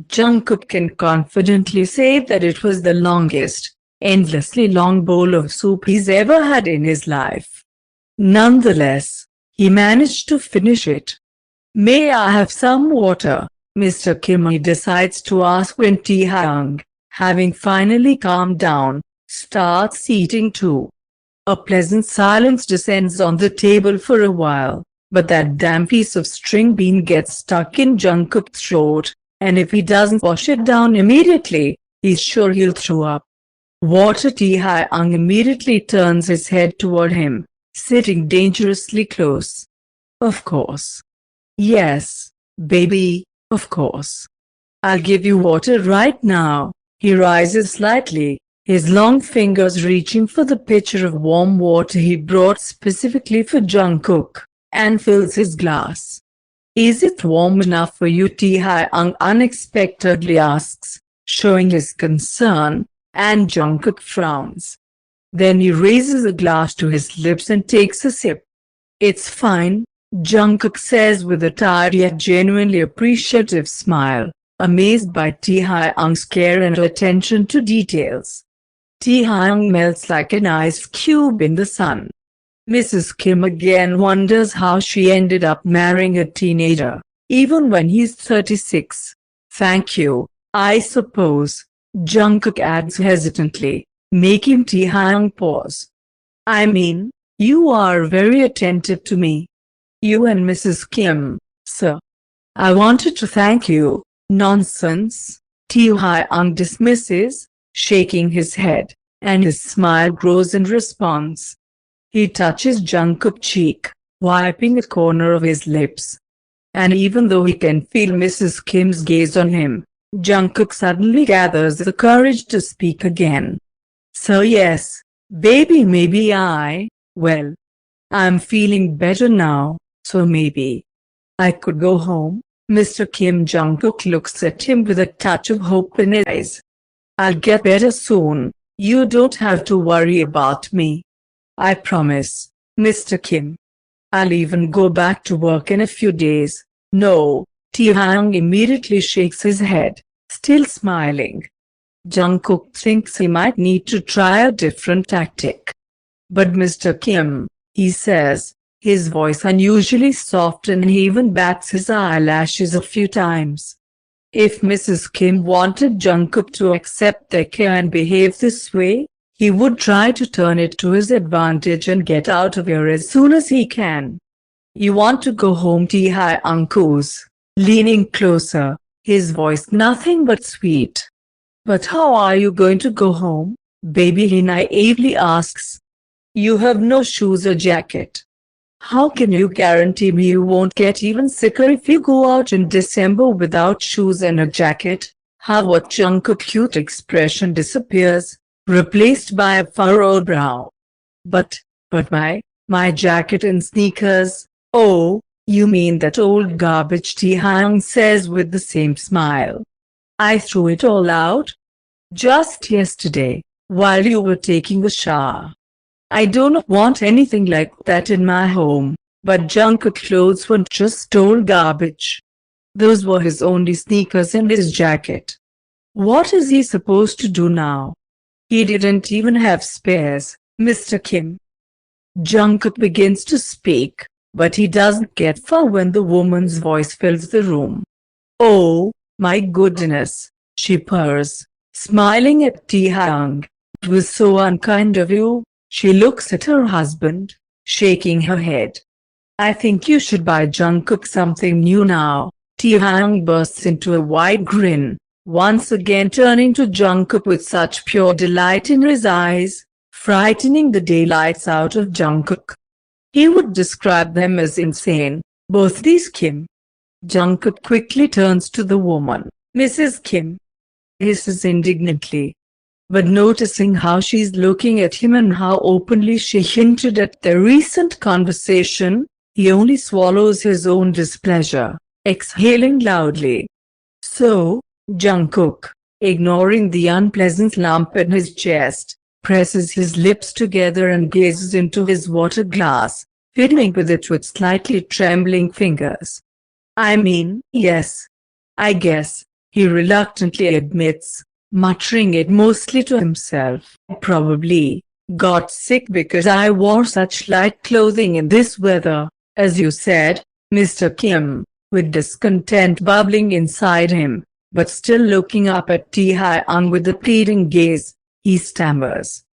Jungkook can confidently say that it was the longest, endlessly long bowl of soup he's ever had in his life. Nonetheless, he managed to finish it. "May I have some water?" Mr. Kim decides to ask when Taehyung, having finally calmed down, starts eating too. A pleasant silence descends on the table for a while, but that damn piece of string bean gets stuck in Jungkook's throat, and if he doesn't wash it down immediately, he's sure he'll throw up. Water. Taehyung immediately turns his head toward him, sitting dangerously close. "Of course. Yes, baby, of course. I'll give you water right now." He rises slightly, his long fingers reaching for the pitcher of warm water he brought specifically for Jungkook, and fills his glass. "Is it warm enough for you?" Taehyung unexpectedly asks, showing his concern, and Jungkook frowns. Then he raises a glass to his lips and takes a sip. "It's fine," Jungkook says with a tired yet genuinely appreciative smile, amazed by Taehyung's care and attention to details. Taehyung melts like an ice cube in the sun. Mrs. Kim again wonders how she ended up marrying a teenager, even when he's 36. "Thank you, I suppose," Jungkook adds hesitantly, making Taehyung pause. "I mean, you are very attentive to me. You and Mrs. Kim, sir." "I wanted to thank you." "Nonsense," Taehyung dismisses, shaking his head, and his smile grows in response. He touches Jungkook's cheek, wiping a corner of his lips. And even though he can feel Mrs. Kim's gaze on him, Jungkook suddenly gathers the courage to speak again. "So yes, baby, well, I'm feeling better now, so maybe I could go home, Mr. Kim." Jungkook looks at him with a touch of hope in his eyes. "I'll get better soon, you don't have to worry about me. I promise, Mr. Kim. I'll even go back to work in a few days." "No," Taehyung immediately shakes his head, still smiling. Jungkook thinks he might need to try a different tactic. "But Mr. Kim," he says, his voice unusually soft, and he even bats his eyelashes a few times. If Mrs. Kim wanted Jungkook to accept their care and behave this way, he would try to turn it to his advantage and get out of here as soon as he can. "You want to go home?" Taehyung coos, leaning closer, his voice nothing but sweet. "But how are you going to go home, baby?" he naively asks. "You have no shoes or jacket. How can you guarantee me you won't get even sicker if you go out in December without shoes and a jacket?" What Jungkook's cute expression disappears, replaced by a furrowed brow. But my jacket and sneakers." "Oh, you mean that old garbage?" Taehyung says with the same smile. "I threw it all out just yesterday, while you were taking a shower. I don't want anything like that in my home." But Jungkook's clothes weren't just old garbage. Those were his only sneakers and his jacket. What is he supposed to do now? He didn't even have spares, Mr. Kim. Jungkook begins to speak, but he doesn't get far when the woman's voice fills the room. "Oh, my goodness," she purrs, smiling at Taehyung. "It was so unkind of you." She looks at her husband, shaking her head. "I think you should buy Jungkook something new now." Taehyung bursts into a wide grin, once again turning to Jungkook with such pure delight in his eyes, frightening the daylights out of Jungkook. He would describe them as insane, both these Kim. Jungkook quickly turns to the woman. "Mrs. Kim," hisses indignantly. But noticing how she's looking at him and how openly she hinted at their recent conversation, he only swallows his own displeasure, exhaling loudly. "So," Jungkook, ignoring the unpleasant lump in his chest, presses his lips together and gazes into his water glass, fiddling with it with slightly trembling fingers. "I mean, yes. I guess he reluctantly admits, muttering it mostly to himself. Probably got sick because I wore such light clothing in this weather, as you said, Mr. Kim, with discontent bubbling inside him, but still looking up at Taehyung with a pleading gaze, he stammers.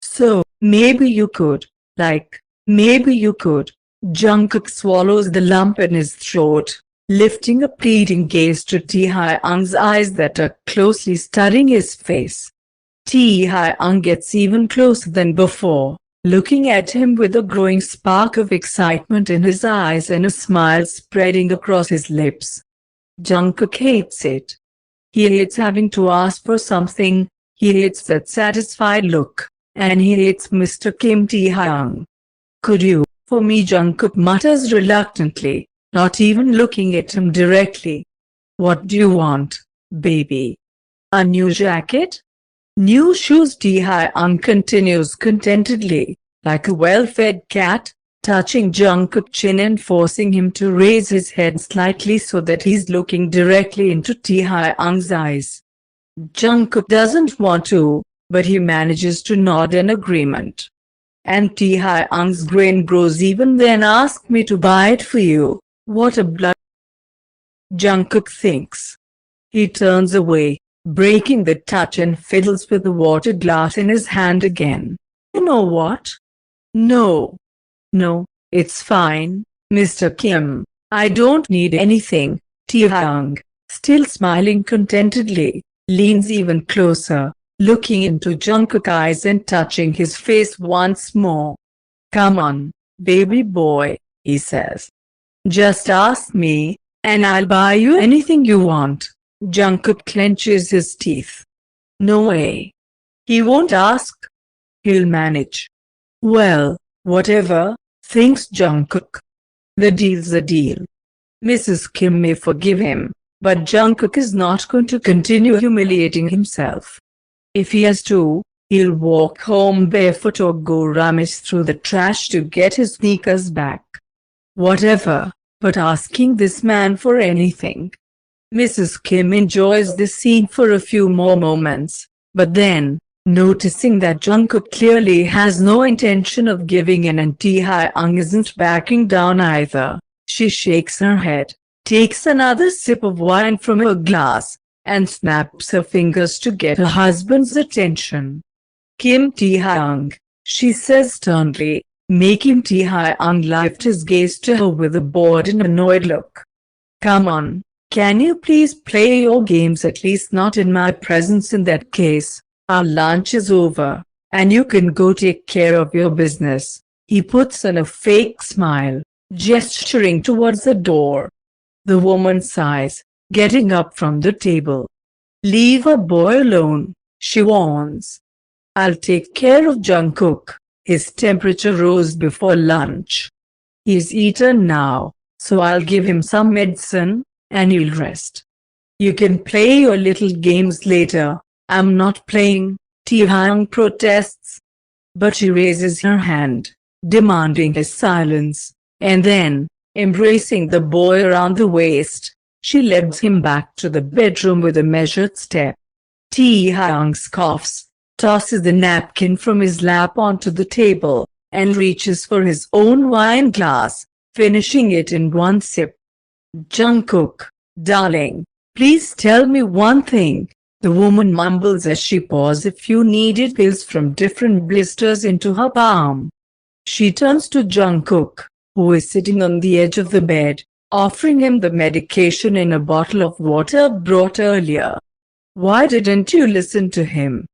So, maybe you could, maybe you could. Jungkook swallows the lump in his throat, lifting a pleading gaze to Taehyung's eyes that are closely studying his face. Taehyung gets even closer than before, looking at him with a growing spark of excitement in his eyes and a smile spreading across his lips. Jungkook hates it. He hates having to ask for something, he hates that satisfied look, and he hates Mr. Kim Taehyung. Could you, for me, Jungkook mutters reluctantly, not even looking at him directly. What do you want, baby? A new jacket? New shoes? Taehyung continues contentedly, like a well-fed cat, touching Jungkook's chin and forcing him to raise his head slightly so that he's looking directly into Taehyung's eyes. Jungkook doesn't want to, but he manages to nod in agreement. And Taehyung's grin grows even then. Ask me to buy it for you. What a blood. Jungkook thinks. He turns away, breaking the touch, and fiddles with the water glass in his hand again. You know what? No. No, it's fine, Mr. Kim. I don't need anything. Taehyung, still smiling contentedly, leans even closer, looking into Jungkook's eyes and touching his face once more. Come on, baby boy, he says. Just ask me, and I'll buy you anything you want. Jungkook clenches his teeth. No way. He won't ask. He'll manage. Well, whatever, thinks Jungkook. The deal's a deal. Mrs. Kim may forgive him, but Jungkook is not going to continue humiliating himself. If he has to, he'll walk home barefoot or go rummage through the trash to get his sneakers back. Whatever, but asking this man for anything. Mrs. Kim enjoys this scene for a few more moments, but then, noticing that Jungkook clearly has no intention of giving in and Taehyung isn't backing down either, she shakes her head, takes another sip of wine from her glass, and snaps her fingers to get her husband's attention. Kim Taehyung, she says sternly, making Taehyung lift his gaze to her with a bored and annoyed look. Come on, can you please play your games, at least not in my presence? In that case, our lunch is over, and you can go take care of your business. He puts on a fake smile, gesturing towards the door. The woman sighs, getting up from the table. Leave a boy alone, she warns. I'll take care of Jungkook. His temperature rose before lunch. He's eaten now, so I'll give him some medicine, and he'll rest. You can play your little games later. I'm not playing, Taehyung protests. But she raises her hand, demanding his silence, and then, embracing the boy around the waist, she leads him back to the bedroom with a measured step. Taehyung coughs, tosses the napkin from his lap onto the table, and reaches for his own wine glass, finishing it in one sip. Jungkook, darling, please tell me one thing, the woman mumbles as she pours a few needed pills from different blisters into her palm. She turns to Jungkook, who is sitting on the edge of the bed, offering him the medication in a bottle of water brought earlier. Why didn't you listen to him?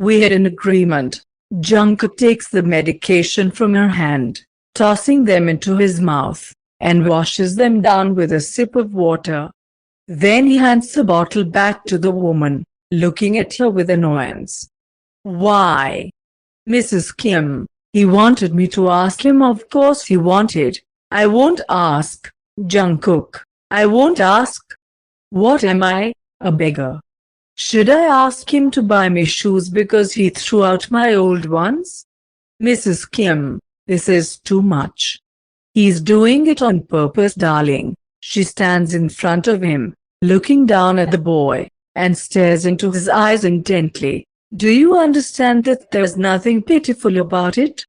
We had an agreement. Jungkook takes the medication from her hand, tossing them into his mouth, and washes them down with a sip of water. Then he hands the bottle back to the woman, looking at her with annoyance. Why? Mrs. Kim, he wanted me to ask him. Of course he wanted. I won't ask. Jungkook, I won't ask. What am I, a beggar? Should I ask him to buy me shoes because he threw out my old ones? Mrs. Kim, this is too much. He's doing it on purpose, darling. She stands in front of him, looking down at the boy, and stares into his eyes intently. Do you understand that there's nothing pitiful about it?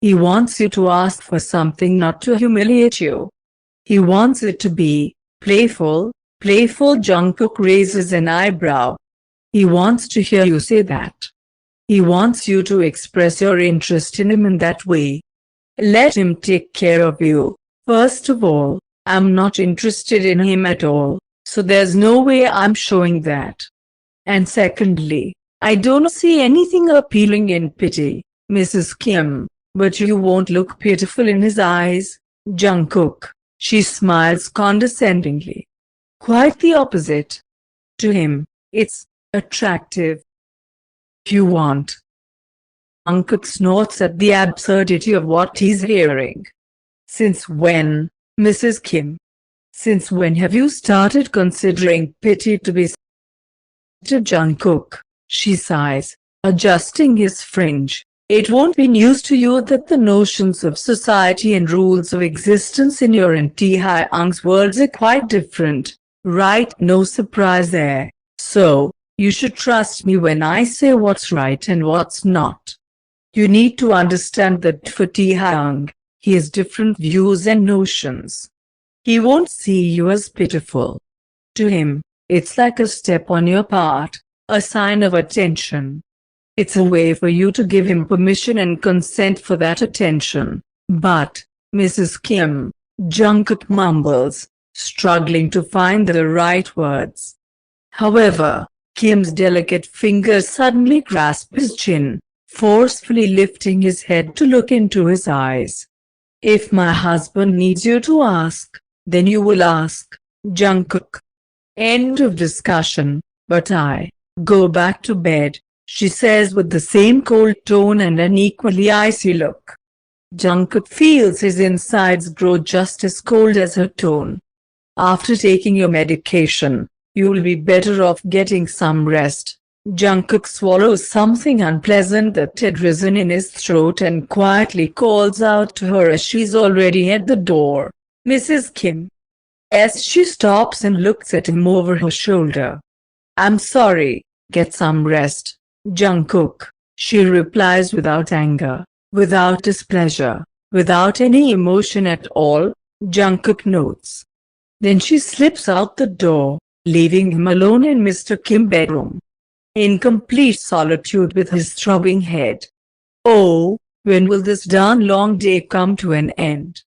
He wants you to ask for something, not to humiliate you. He wants it to be playful. Playful. Jungkook raises an eyebrow. He wants to hear you say that. He wants you to express your interest in him in that way. Let him take care of you. First of all, I'm not interested in him at all, so there's no way I'm showing that. And secondly, I don't see anything appealing in pity, Mrs. Kim, but you won't look pitiful in his eyes, Jungkook. She smiles condescendingly. Quite the opposite. To him, it's attractive. You want. Jungkook snorts at the absurdity of what he's hearing. Since when, Mrs. Kim? Since when have you started considering pity to be to Jungkook? She sighs, adjusting his fringe. It won't be news to you that the notions of society and rules of existence in your and Taehyung's worlds are quite different, right? No surprise there. So, you should trust me when I say what's right and what's not. You need to understand that for Taehyung, he has different views and notions. He won't see you as pitiful. To him, it's like a step on your part, a sign of attention. It's a way for you to give him permission and consent for that attention. But, Mrs. Kim, Jungkook mumbles, struggling to find the right words. However, Kim's delicate fingers suddenly grasp his chin, forcefully lifting his head to look into his eyes. If my husband needs you to ask, then you will ask, Jungkook. End of discussion. But I go back to bed, she says with the same cold tone and an equally icy look. Jungkook feels his insides grow just as cold as her tone. After taking your medication, you'll be better off getting some rest. Jungkook swallows something unpleasant that had risen in his throat and quietly calls out to her as she's already at the door. Mrs. Kim. As she stops and looks at him over her shoulder. I'm sorry, get some rest, Jungkook, she replies without anger, without displeasure, without any emotion at all, Jungkook notes. Then she slips out the door, leaving him alone in Mr. Kim's bedroom. In complete solitude with his throbbing head. Oh, when will this darn long day come to an end?